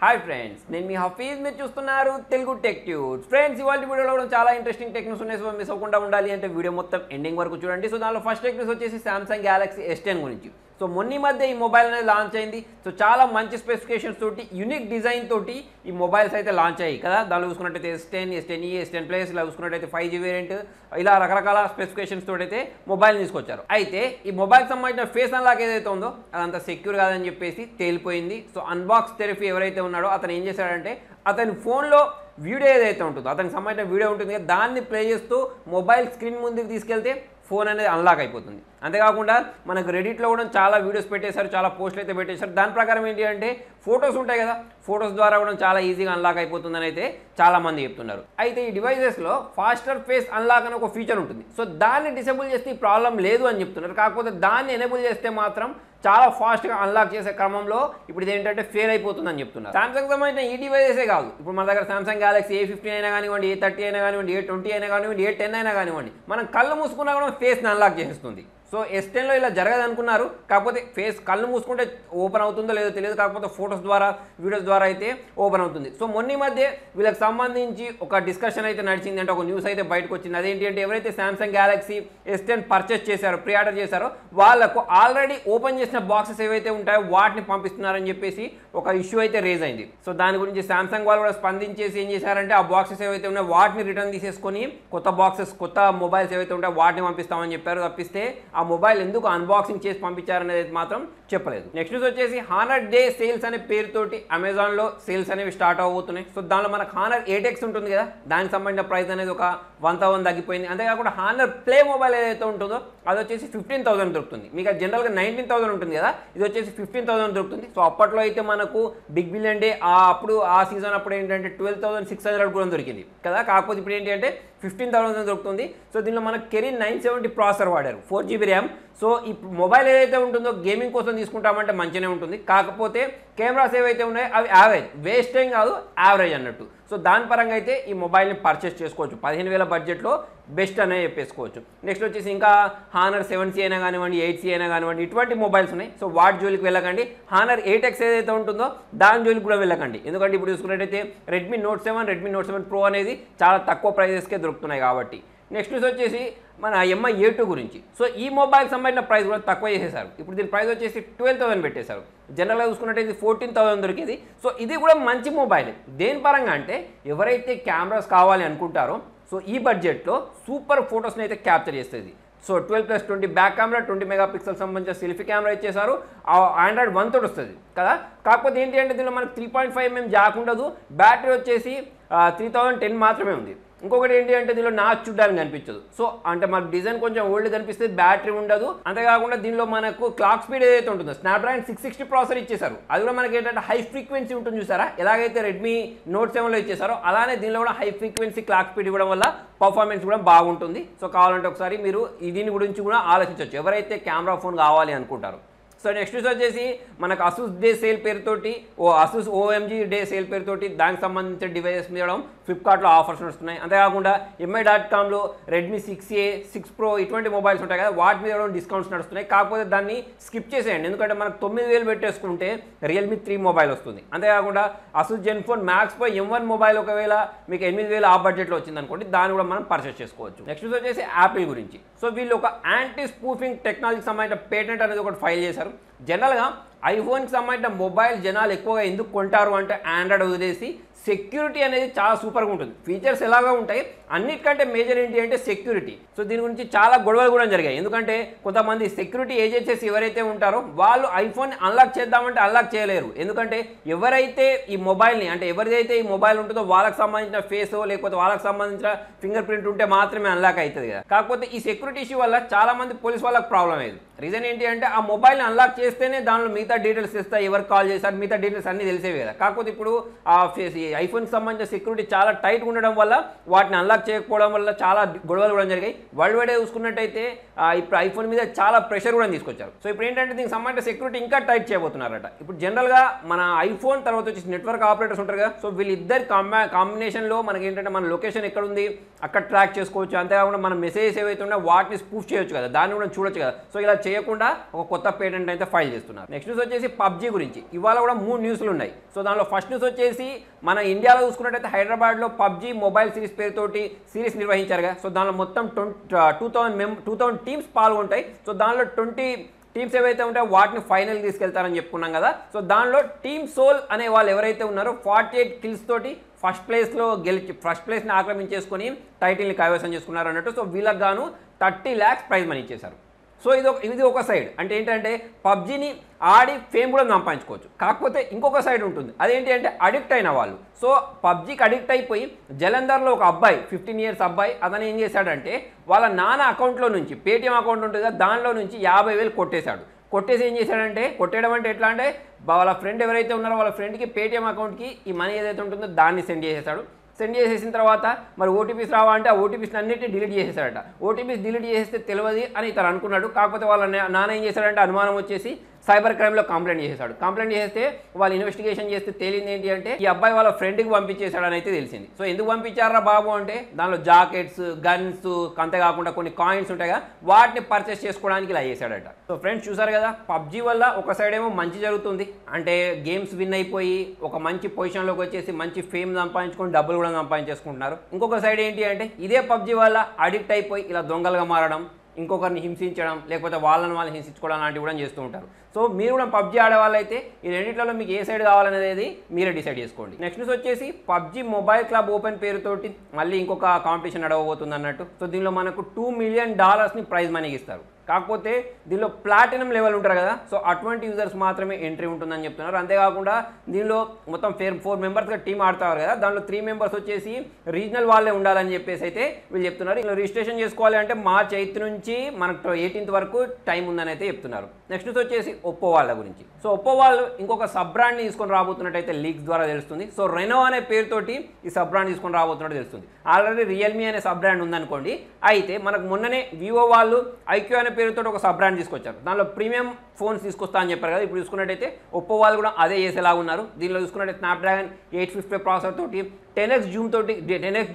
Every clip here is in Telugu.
హాయ్ ఫ్రెండ్స్, నేను మీ హఫీజ్. మీరు చూస్తున్నారు తెలుగు టెక్ ట్యూబ్స్. ఫ్రెండ్స్, ఇవాళ వీడియోలో కూడా చాలా ఇంట్రెస్టింగ్ టెక్ న్యూస్ ఉన్నాయి. సో మిస్ అవ్వకుండా ఉండాలి అంటే వీడియో మొత్తం ఎండింగ్ వరకు చూడండి. సో దానిలో ఫస్ట్ టెక్ న్యూస్ వచ్చేసి సామ్సంగ్ గ్యాలక్సీ S10 గురించి. సో మొన్న మధ్య ఈ మొబైల్ అనేది లాంచ్ అయింది. సో చాలా మంచి స్పెసిఫికేషన్స్ తోటి, యూనిక్ డిజైన్ తోటి ఈ మొబైల్స్ అయితే లాంచ్ అయ్యాయి కదా. దానిలో చూసుకున్నట్టయితే S10, S10e, S10 Plus, ఇలా చూసుకున్నట్టయితే 5G వేరియంట్, ఇలా రకరకాల స్పెసిఫికేషన్స్ తోటి అయితే మొబైల్ తీసుకొచ్చారు. అయితే ఈ మొబైల్ సంబంధించిన ఫేస్ అన్లాక్ ఏదైతే ఉందో అదంతా సెక్యూర్ కాదని చెప్పేసి తేలిపోయింది. సో అన్బాక్స్ థెరపీ ఎవరైతే ఉన్నాడో అతను ఏం చేశాడంటే, అతని ఫోన్లో వీడియో ఏదైతే ఉంటుందో, అతనికి సంబంధించిన వీడియో ఉంటుంది కదా, దాన్ని ప్లే చేస్తూ మొబైల్ స్క్రీన్ ముందుకు తీసుకెళ్తే ఫోన్ అనేది అన్లాక్ అయిపోతుంది. అంతేకాకుండా మనకు రెడిట్లో కూడా చాలా వీడియోస్ పెట్టేశారు, చాలా పోస్టులు అయితే పెట్టేశారు. దాని ప్రకారం ఏంటి అంటే, ఫొటోస్ ఉంటాయి కదా, ఫొటోస్ ద్వారా కూడా చాలా ఈజీగా అన్లాక్ అయిపోతుందని అయితే చాలామంది చెప్తున్నారు. అయితే ఈ డివైజెస్లో ఫాస్టర్ ఫేస్ అన్లాక్ అని ఒక ఫీచర్ ఉంటుంది. సో దాన్ని డిసేబుల్ చేస్తే ఈ ప్రాబ్లం లేదు అని చెప్తున్నారు. కాకపోతే దాన్ని ఎనేబుల్ చేస్తే మాత్రం చాలా ఫాస్ట్గా అన్లాక్ చేసే క్రమంలో ఇప్పుడు ఇది ఏంటంటే ఫెయిల్ అయిపోతుందని చెప్తున్నారు. సామ్సంగ్ సంబంధించిన ఈ డివైజెసే కాదు, ఇప్పుడు మన దగ్గర సామ్సంగ్ గ్యాలక్సీ A15 అయినా కానివ్వండి, A30 అయినా కానివ్వండి, A20 అయినా కానివ్వండి, A10 అయినా కానివ్వండి, మనం కళ్ళు మూసుకున్నా కూడా ఫేస్ని అన్లాక్ చేసేస్తుంది. సో S10లో ఇలా జరగదు అనుకున్నారు. కాకపోతే ఫేస్ కళ్ళు మూసుకుంటే ఓపెన్ అవుతుందో లేదో తెలియదు. కాకపోతే ఫొటోస్ ద్వారా, వీడియోస్ ద్వారా అయితే ఓపెన్ అవుతుంది. సో మొన్న మధ్య వీళ్ళకి సంబంధించి ఒక డిస్కషన్ అయితే నడిచింది, అంటే ఒక న్యూస్ అయితే బయటకు వచ్చింది. అదేంటి అంటే, ఎవరైతే సామ్సంగ్ గ్యాలక్సీ S10 పర్చేస్ చేశారో, ప్రీ ఆర్డర్ చేశారో, వాళ్ళకు ఆల్రెడీ ఓపెన్ చేసిన బాక్సెస్ ఏవైతే ఉంటాయో వాటిని పంపిస్తున్నారని చెప్పేసి ఒక ఇష్యూ అయితే రేజ్ అయింది. సో దాని గురించి సామ్సంగ్ వాళ్ళు కూడా స్పందించేసి ఏం చేశారంటే, ఆ బాక్సెస్ ఏవైతే ఉన్నాయో వాటిని రిటర్న్ తీసేసుకొని కొత్త బాక్సెస్, కొత్త మొబైల్స్ ఏవైతే ఉంటాయో వాటిని పంపిస్తామని చెప్పారు. తప్పిస్తే ఆ మొబైల్ ఎందుకు అన్బాక్సింగ్ చేసి పంపించారనేది మాత్రం చెప్పలేదు. నెక్స్ట్ న్యూస్ వచ్చేసి హానర్ డే సేల్స్ అనే పేరుతోటి అమెజాన్లో సేల్స్ అనేవి స్టార్ట్ అవబోతున్నాయి. సో దానిలో మనకు హానర్ 8X ఉంటుంది కదా, దానికి సంబంధించిన ప్రైస్ అనేది ఒక 1000 తగ్గిపోయింది. అంతేకాకుండా హానర్ ప్లే మొబైల్ ఏదైతే ఉంటుందో అది వచ్చేసి 15,000 దొరుకుతుంది. మీకు జనరల్గా 19,000 ఉంటుంది కదా, ఇది వచ్చేసి 15,000 దొరుకుతుంది. సో అప్పట్లో అయితే మనకు బిగ్ బిలియన్ డే అప్పుడు ఆ సీజన్ అప్పుడు ఏంటంటే 12,600 కూడా దొరికింది కదా. కాకపోతే ఇప్పుడు ఏంటి అంటే 15,000 దొరుకుతుంది. సో దీనిలో మనకు Kirin 970 ప్రాసెసర్ వాడారు, 4GB ర్యామ్. సో ఈ మొబైల్ ఏదైతే ఉంటుందో గేమింగ్ కోసం తీసుకుంటామంటే మంచిగానే ఉంటుంది. కాకపోతే కెమెరాస్ ఏవైతే ఉన్నాయో అవి యావరేజ్, వేస్ట్ ఏం కాదు, యావరేజ్ అన్నట్టు. సో దాని పరంగా అయితే ఈ మొబైల్ని పర్చేస్ చేసుకోవచ్చు. 15,000 బడ్జెట్లో బెస్ట్ అనే చెప్పేసుకోవచ్చు. నెక్స్ట్ వచ్చేసి ఇంకా హానర్ 7C అయినా కానివ్వండి, 8C అయినా కానివ్వండి, ఇటువంటి మొబైల్స్ ఉన్నాయి. సో వాటి జోలికి వెళ్ళకండి. హానర్ 8X ఏదైతే ఉంటుందో దాని జోలికి కూడా వెళ్ళకండి. ఎందుకంటే ఇప్పుడు చూసుకున్నట్టయితే రెడ్మీ నోట్ 7 ప్రో అనేది చాలా తక్కువ ప్రైజెస్కే దొరుకుతున్నాయి కాబట్టి. నెక్స్ట్ న్యూస్ వచ్చేసి మన MI A2 గురించి. సో ఈ మొబైల్ సంబంధించిన ప్రైస్ కూడా తక్కువ చేసేసారు. ఇప్పుడు దీని ప్రైస్ వచ్చేసి 12,000 పెట్టేశారు. జనరల్గా చూసుకున్నట్టయితే 14,000 దొరికింది. సో ఇది కూడా మంచి మొబైల్. దేని పరంగా అంటే, ఎవరైతే కెమెరాస్ కావాలి అనుకుంటారో సో ఈ బడ్జెట్లో సూపర్ ఫొటోస్ని అయితే క్యాప్చర్ చేస్తుంది. సో 12+20 బ్యాక్ కెమెరా, 20 మెగాపిక్సెల్ సంబంధించిన సెల్ఫీ కెమెరా ఇచ్చేసారు. Android 1 తోటి వస్తుంది కదా. కాకపోతే ఏంటి అంటే దీనిలో మనకు 3.5mm జాక్ ఉండదు. బ్యాటరీ వచ్చేసి 3010 మాత్రమే ఉంది. ఇంకొకటి ఏంటి అంటే దీనిలో నాచ్ చూడడానికి కనిపించదు. సో అంటే మనకు డిజైన్ కొంచెం ఓల్డ్ కనిపిస్తుంది, బ్యాటరీ ఉండదు. అంతేకాకుండా దీనిలో మనకు క్లాక్ స్పీడ్ ఏదైతే ఉంటుందో స్నాప్డ్రాగన్ 660 ప్రాసెసర్ ఇచ్చేసారు. అది కూడా మనకి ఏంటంటే హై ఫ్రీక్వెన్సీ ఉంటుంది చూసారా, ఎలాగైతే రెడ్మీ నోట్ 7లో ఇచ్చేసారో అలానే దీనిలో కూడా హై ఫ్రీక్వెన్సీ క్లాక్ స్పీడ్ ఇవ్వడం వల్ల పర్ఫార్మెన్స్ కూడా బాగుంటుంది. సో కావాలంటే ఒకసారి మీరు దీని గురించి కూడా ఆలోచించవచ్చు ఎవరైతే కెమెరా ఫోన్ కావాలి అనుకుంటారు. సో నెక్స్ట్ న్యూస్ వచ్చేసి మనకు అసూస్ డే సేల్ పేరుతోటి, అసూస్ OMG డే సేల్ పేరుతోటి దానికి సంబంధించిన డివైజెస్ మీద ఫ్లిప్కార్ట్లో ఆఫర్స్ వస్తున్నాయి. అంతేకాకుండా MI.comలో రెడ్మీ 6A, 6 Pro ఇటువంటి మొబైల్స్ ఉంటాయి కదా, వాటి మీద డిస్కౌంట్స్ నడుస్తున్నాయి. కాకపోతే దాన్ని స్కిప్ చేసేయండి, ఎందుకంటే మనకు 9,000 పెట్టేసుకుంటే Realme 3 మొబైల్ వస్తుంది. అంతేకాకుండా అసూస్ జెన్ఫోన్ మ్యాక్స్ పై M1 మొబైల్ ఒకవేళ మీకు 8,000 ఆ బడ్జెట్లో వచ్చింది అనుకోండి, దాన్ని కూడా మనం పర్చేస్ చేసుకోవచ్చు. నెక్స్ట్ వచ్చేసి యాపిల్ గురించి. సో వీళ్ళు ఒక యాంటీ స్పూఫింగ్ టెక్నాలజీకి సంబంధించిన పేటెంట్ అనేది ఒకటి ఫైల్ చేశారు. జనరల్గా ఐఫోన్కి సంబంధించిన మొబైల్ జనాలు ఎక్కువగా ఎందుకు కొంటారు అంటే, ఆండ్రాయిడ్ వదిలేసి సెక్యూరిటీ అనేది చాలా సూపర్గా ఉంటుంది. ఫీచర్స్ ఎలాగా ఉంటాయి, అన్నిటికంటే మేజర్ ఏంటి అంటే సెక్యూరిటీ. సో దీని గురించి చాలా గొడవలు కూడా జరిగాయి. ఎందుకంటే కొంతమంది సెక్యూరిటీ ఏజెన్సీస్ ఎవరైతే ఉంటారో వాళ్ళు ఐఫోన్ అన్లాక్ చేద్దామంటే అన్లాక్ చేయలేరు. ఎందుకంటే ఎవరైతే ఈ మొబైల్ని, అంటే ఎవరిదైతే ఈ మొబైల్ ఉంటుందో వాళ్ళకి సంబంధించిన ఫేస్ లేకపోతే వాళ్ళకి సంబంధించిన ఫింగర్ ప్రింట్ ఉంటే మాత్రమే అన్లాక్ అవుతుంది కదా. కాకపోతే ఈ సెక్యూరిటీ ఇష్యూ వల్ల చాలా మంది పోలీస్ వాళ్ళకి ప్రాబ్లం అయ్యేది. రీజన్ ఏంటి అంటే, ఆ మొబైల్ని అన్లాక్ చేస్తేనే దానిలో మిగతా డీటెయిల్స్ ఇస్తాయి, ఎవరికి కాల్ చేశారు, మిగతా డీటెయిల్స్ అన్నీ తెలిసేవి కదా. కాకపోతే ఇప్పుడు ఆ ఫేస్ ఐఫోన్కి సంబంధించిన సెక్యూరిటీ చాలా టైట్ ఉండడం వల్ల వాటిని అన్లాక్ చేయకపోవడం వల్ల చాలా గొడవలు కూడా జరిగాయి. వరల్డ్ వైడ్ చూసుకున్నట్టయితే ఇప్పుడు ఐఫోన్ మీద చాలా ప్రెషర్ కూడా తీసుకొచ్చారు. సో ఇప్పుడు ఏంటంటే దీనికి సంబంధించిన సెక్యూరిటీ ఇంకా టైట్ చేయబోతున్నారట. ఇప్పుడు జనరల్గా మన ఐఫోన్ తర్వాత వచ్చేసి నెట్వర్క్ ఆపరేటర్స్ ఉంటారు కదా, సో వీళ్ళిద్దరి కాంబినేషన్లో మనకి ఏంటంటే మన లొకేషన్ ఎక్కడ ఉంది అక్కడ ట్రాక్ చేసుకోవచ్చు. అంతేకాకుండా మన మెసేజెస్ ఏవైతే ఉన్నాయో వాటిని స్పూఫ్ చేయొచ్చు కదా, దాన్ని కూడా చూడొచ్చు కదా. సో ఇలా చేయకుండా ఒక కొత్త పేటెంట్ అయితే ఫైల్ చేస్తున్నారు. నెక్స్ట్ న్యూస్ వచ్చేసి పబ్జీ గురించి. ఇవాళ కూడా 3 న్యూస్లు ఉన్నాయి. సో దానిలో ఫస్ట్ న్యూస్ వచ్చేసి మన ఇండియాలో చూసుకున్నట్టయితే హైదరాబాద్లో పబ్జీ మొబైల్ సిరీస్ పేరుతోటి సిరీస్ నిర్వహించారుగా. సో దానిలో మొత్తం 2000 టీమ్స్ పాల్గొంటాయి. సో దానిలో 20 టీమ్స్ ఏవైతే ఉంటాయో వాటిని ఫైనల్ తీసుకెళ్తారని చెప్పుకున్నాం కదా. సో దానిలో టీమ్ సోల్ అనే వాళ్ళు ఎవరైతే ఉన్నారో 48 కిల్స్ తోటి ఫస్ట్ ప్లేస్ని ఆక్రమించేసుకొని టైటిల్ని కైవసం చేసుకున్నారు అన్నట్టు. సో వీళ్ళకి గాను 30 lakhs ప్రైజ్ మనీ ఇచ్చేశారు. సో ఇది ఒక సైడ్ అంటే ఏంటంటే పబ్జీని ఆడి ఫేమ్ కూడా సంపాదించుకోవచ్చు. కాకపోతే ఇంకొక సైడ్ ఉంటుంది, అదేంటి అంటే అడిక్ట్ అయిన వాళ్ళు. సో పబ్జీకి అడిక్ట్ అయిపోయి జలంధర్లో ఒక అబ్బాయి 15 years అబ్బాయి అతను ఏం చేశాడంటే వాళ్ళ నాన్న అకౌంట్లో నుంచి పేటీఎం అకౌంట్ ఉంటుంది కదా దానిలో నుంచి 50,000 కొట్టేశాడు. కొట్టేసి ఏం చేశాడంటే కొట్టేయడం అంటే ఎట్లా అంటే వాళ్ళ ఫ్రెండ్ ఎవరైతే ఉన్నారో వాళ్ళ ఫ్రెండ్కి పేటీఎం అకౌంట్కి ఈ మనీ ఏదైతే ఉంటుందో దాన్ని సెండ్ చేసేసాడు. సెండ్ చేసేసిన తర్వాత మరి ఓటీపీస్ రావా అంటే ఆ ఓటీపీస్ అన్నిటిని డిలీట్ చేసేసాడట. ఓటీపీస్ డిలీట్ చేసేస్తే తెలియదు అని ఇతను అనుకున్నాడు. కాకపోతే వాళ్ళ నాన్న ఏం చేశాడంటే అనుమానం వచ్చేసి సైబర్ క్రైమ్లో కంప్లైంట్ చేసేసాడు. కంప్లైంట్ చేస్తే వాళ్ళు ఇన్వెస్టిగేషన్ చేస్తే తేలింది ఏంటి అంటే ఈ అబ్బాయి వాళ్ళ ఫ్రెండ్కి పంపించేశాడని అయితే తెలిసింది. సో ఎందుకు పంపించారా బాబు అంటే దానిలో జాకెట్స్, గన్స్, అంతేకాకుండా కొన్ని కాయిన్స్ ఉంటాయి కదా వాటిని పర్చేస్ చేసుకోవడానికి ఇలా చేశాడట. సో ఫ్రెండ్స్ చూసారు కదా, పబ్జీ వల్ల ఒక సైడ్ ఏమో మంచి జరుగుతుంది అంటే గేమ్స్ విన్ అయిపోయి ఒక మంచి పొజిషన్లోకి వచ్చేసి మంచి ఫేమ్ సంపాదించుకొని డబ్బులు కూడా సంపాదించేసుకుంటున్నారు. ఇంకొక సైడ్ ఏంటి అంటే ఇదే పబ్జీ వల్ల అడిక్ట్ అయిపోయి ఇలా దొంగలుగా మారడం, ఇంకొకరిని హింసించడం, లేకపోతే వాళ్ళని హింసించుకోవడం లాంటివి కూడా చేస్తూ ఉంటారు. సో మీరు కూడా పబ్జీ ఆడే వాళ్ళైతే ఈ రెండింటిలో మీకు ఏ సైడ్ కావాలనేది మీరే డిసైడ్ చేసుకోండి. నెక్స్ట్ న్యూస్ వచ్చేసి పబ్జీ మొబైల్ క్లబ్ ఓపెన్ పేరుతోటి మళ్ళీ ఇంకొక కాంపిటీషన్ నడవబోతుంది అన్నట్టు. సో దీనిలో మనకు $2 million ప్రైజ్ మనీకి ఇస్తారు. కాకపోతే దీనిలో ప్లాటినం లెవెల్ ఉంటారు కదా, సో అటువంటి యూజర్స్ మాత్రమే ఎంట్రీ ఉంటుందని చెప్తున్నారు. అంతేకాకుండా దీనిలో మొత్తం 4 మెంబర్స్గా టీమ్ ఆడతారు కదా, దానిలో 3 members వచ్చేసి రీజనల్ వాళ్ళే ఉండాలని చెప్పేసి అయితే వీళ్ళు చెప్తున్నారు. ఇలా రిజిస్ట్రేషన్ చేసుకోవాలి అంటే March 8th నుంచి మనకు 18th వరకు టైం ఉందని అయితే చెప్తున్నారు. నెక్స్ట్ వచ్చేసి ఒప్పో వాళ్ళ గురించి. సో ఒప్పో వాళ్ళు ఇంకొక సబ్ బ్రాండ్ని తీసుకొని రాబోతున్నట్టయితే లీక్స్ ద్వారా తెలుస్తుంది. సో రెనో అనే పేరుతోటి ఈ సబ్ బ్రాండ్ తీసుకొని రాబోతున్నట్టు తెలుస్తుంది. ఆల్రెడీ రియల్మీ అనే సబ్ బ్రాండ్ ఉందనుకోండి. అయితే మనకు మొన్ననే వివో వాళ్ళు ఐక్యూ అనే పేరుతో ఒక సబ్ బ్రాండ్ తీసుకొచ్చారు. దానిలో ప్రీమియం ఫోన్స్ తీసుకొస్తా అని చెప్పారు కదా. ఇప్పుడు చూసుకున్నట్టయితే ఒప్పో వాళ్ళు కూడా అదే చేసేలా ఉన్నారు. దీనిలో చూసుకున్నట్టు స్నాప్డ్రాగన్ 855 ప్రాసెసర్ తోటి 10x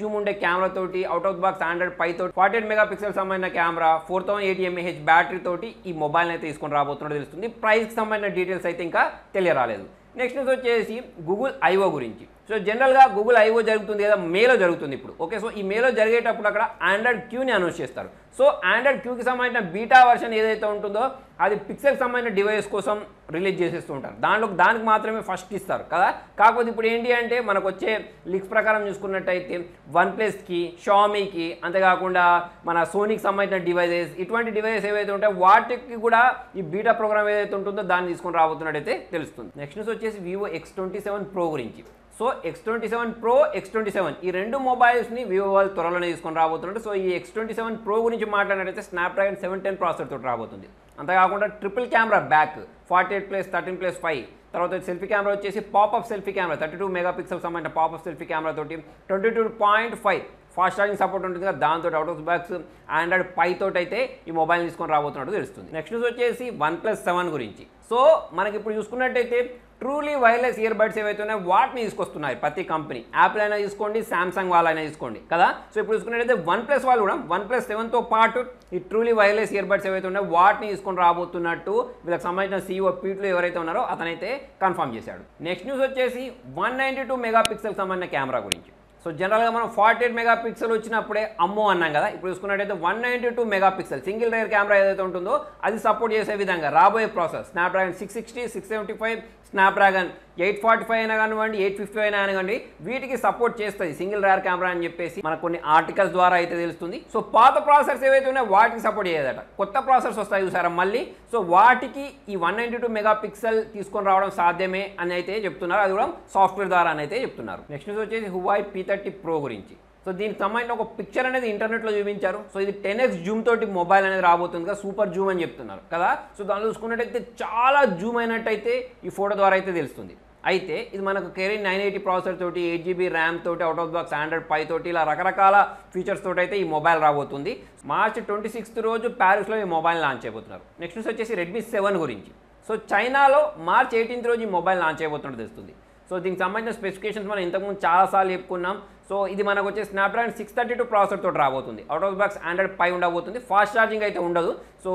జూమ్ ఉండే కెమెరా తోటి out of box Android Pie తోటి 48 MP సంబంధించిన కెమెరా 4080 mAh బ్యాటరీ తోటి ఈ మొబైల్ అయితే తీసుకొని రాబోతున్నట్టు తెలుస్తుంది. ప్రైస్కి సంబంధించిన డీటెయిల్స్ అయితే ఇంకా తెలియరాలేదు. నెక్స్ట్ న్యూస్ వచ్చేసి గూగుల్ ఐఓ గురించి. సో జనరల్గా గూగుల్ ఐఓ జరుగుతుంది కదా, మేలో జరుగుతుంది ఇప్పుడు. ఓకే, సో ఈ మేలో జరిగేటప్పుడు అక్కడ Android Qని అనౌన్స్ చేస్తారు. సో Android Qకి సంబంధించిన బీటా వర్షన్ ఏదైతే ఉంటుందో అది పిక్సెల్కి సంబంధించిన డివైస్ కోసం రిలీజ్ చేసేస్తూ ఉంటారు. దానికి మాత్రమే ఫస్ట్ ఇస్తారు కదా. కాకపోతే ఇప్పుడు ఏంటి అంటే మనకు వచ్చే లీక్స్ ప్రకారం చూసుకున్నట్టయితే OnePlusకి, Xiaomiకి, అంతేకాకుండా మన సోనీకి సంబంధించిన డివైజెస్, ఇటువంటి డివైజెస్ ఏవైతే ఉంటాయో వాటికి కూడా ఈ బీటా ప్రోగ్రామ్ ఏదైతే ఉంటుందో దాన్ని తీసుకొని రాబోతున్నట్టయితే తెలుస్తుంది. నెక్స్ట్ న్యూస్ వచ్చేసి Vivo X27 Pro గురించి. సో X27 Pro, X27 ఈ 2 మొబైల్స్ని వివో వాళ్ళు త్వరలోనే తీసుకొని రాబోతున్నారు. సో ఈ X27 Pro గురించి మాట్లాడినట్టయితే స్నాప్డ్రాగన్ 710 ప్రాసెసర్ తోటి రాబోతుంది. అంతేకాకుండా ట్రిపుల్ కెమెరా బ్యాక్ 48+13+5, తర్వాత సెల్ఫీ కెమెరా వచ్చేసి పాపప్ సెల్ఫీ కెమెరా 32 MP సంబంధించిన పాపప్ సెల్ఫీ కెమెరా తోటి 22.5 ఫాస్ట్ ఛార్జింగ్ సపోర్ట్ ఉంటుంది కదా, దాంతో out of box Android Pie తోటి అయితే ఈ మొబైల్ తీసుకొని రాబోతున్నట్టు తెలుస్తుంది. నెక్స్ట్ న్యూస్ వచ్చేసి OnePlus 7 గురించి. సో మనకి ఇప్పుడు చూసుకున్నట్టయితే ట్రూలీ వైర్లెస్ ఇయర్ బడ్స్ ఏవైతే ఉన్నాయో వాటిని తీసుకొస్తున్నాయి ప్రతి కంపెనీ. యాపిల్ అయినా తీసుకోండి, సామ్సంగ్ వాళ్ళైనా తీసుకోండి కదా. సో ఇప్పుడు చూసుకున్నట్టయితే OnePlus వాళ్ళు కూడా OnePlus 7తో పాటు ఈ ట్రూలీ వైర్లెస్ ఇయర్ బడ్స్ ఏవైతే ఉన్నాయో వాటిని తీసుకొని రాబోతున్నట్టు వీళ్ళకి సంబంధించిన CEO పీట్లు ఎవరైతే ఉన్నారో అతనైతే కన్ఫర్మ్ చేశాడు. నెక్స్ట్ న్యూస్ వచ్చేసి 192 MP సంబంధించిన కెమెరా గురించి. సో జనరల్గా మనం 48 MP వచ్చినప్పుడే అమ్మో అన్నాం కదా. ఇప్పుడు చూసుకున్నట్టయితే 192 MP సింగిల్ రేర్ కెమెరా ఏదైతే ఉంటుందో అది సపోర్ట్ చేసే విధంగా రాబోయే ప్రాసెస్ స్నాప్డ్రాగన్ 660, 675, స్నాప్డ్రాగన్ 845 అయినా కానివ్వండి, 850 అయినా కానివ్వండి, వీటికి సపోర్ట్ చేస్తుంది సింగిల్ రేర్ కెమెరా అని చెప్పేసి మనకు కొన్ని ఆర్టికల్స్ ద్వారా అయితే తెలుస్తుంది. సో పాత ప్రాసెసర్స్ ఏవైతే ఉన్నాయో వాటికి సపోర్ట్ చేయదట, కొత్త ప్రాసెసర్స్ వస్తాయి చూసారా మళ్ళీ. సో వాటికి ఈ 192 MP తీసుకొని రావడం సాధ్యమే అని అయితే చెప్తున్నారు. అది కూడా సాఫ్ట్వేర్ ద్వారా అని అయితే చెప్తున్నారు. నెక్స్ట్ న్యూస్ వచ్చేసి Huawei P30 Pro గురించి. సో దీనికి సంబంధించిన ఒక పిక్చర్ అనేది ఇంటర్నెట్లో చూపించారు. సో ఇది 10x జూమ్ తోటి మొబైల్ అనేది రాబోతుంది కదా, సూపర్ జూమ్ అని చెప్తున్నారు కదా. సో దానిలో చూసుకున్నట్టయితే చాలా జూమ్ అయినట్టయితే ఈ ఫోటో ద్వారా అయితే తెలుస్తుంది. అయితే ఇది మనకు కెరీన్ 980 ప్రాసెసర్ తోటి 8 GB ర్యామ్ తోటి అవుట్ ఆఫ్ బాక్స్ ఆండ్రాయిడ్ 5 తోటి ఇలా రకరకాల ఫీచర్స్ తోటి అయితే ఈ మొబైల్ రాబోతుంది. మార్చ్ 26 రోజు ప్యారిస్లో ఈ మొబైల్ లాంచ్ చేయబోతున్నారు. నెక్స్ట్ న్యూస్ వచ్చేసి రెడ్మీ 7 గురించి. సో చైనాలో మార్చ్ 18 రోజు ఈ మొబైల్ లాంచ్ చేయబోతున్నట్టు తెలుస్తుంది. సో దీనికి సంబంధించిన స్పెసిఫికేషన్స్ మనం ఇంతకుముందు చాలాసార్లు చెప్పుకున్నాం. సో ఇది మనకు వచ్చే స్నాప్డ్రాగన్ 632 ప్రాసెసర్ తోటి రాబోతుంది. అవుట్ ఆఫ్ బాక్స్ ఆండ్రాయిడ్ 5 ఉండబోతుంది. ఫాస్ట్ ఛార్జింగ్ అయితే ఉండదు. సో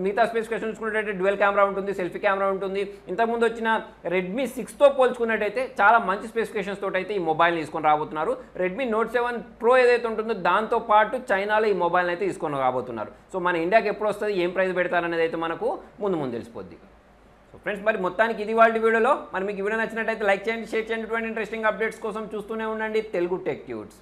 మిగతా స్పెసిఫికేషన్ చూసుకున్నట్టయితే డ్యూయల్ కెమెరా ఉంటుంది, సెల్ఫీ కెమెరా ఉంటుంది. ఇంతకుముందు వచ్చిన రెడ్మీ 6తో పోల్చుకున్నట్టయితే చాలా మంచి స్పెసిఫికేషన్స్ తోటి అయితే ఈ మొబైల్ని తీసుకొని రాబోతున్నారు. రెడ్మీ నోట్ 7 ప్రో ఏదైతే ఉంటుందో దాంతో పాటు చైనాలో ఈ మొబైల్ని అయితే తీసుకొని రాబోతున్నారు. సో మన ఇండియాకి ఎప్పుడు వస్తుంది, ఏం ప్రైస్ పెడతారనేది అయితే మనకు ముందు తెలిసిపోద్ది. సో ఫ్రెండ్స్, మరి మొత్తానికి ఇది వాళ్ళ వీడియోలో. మరి మీకు వీడియో నచ్చినట్టయితే లైక్ చేయండి, షేర్ చేయండి. ఇటువంటి ఇంట్రెస్టింగ్ అప్డేట్స్ కోసం చూస్తూనే ఉండండి తెలుగు టెక్ ట్యూట్స్.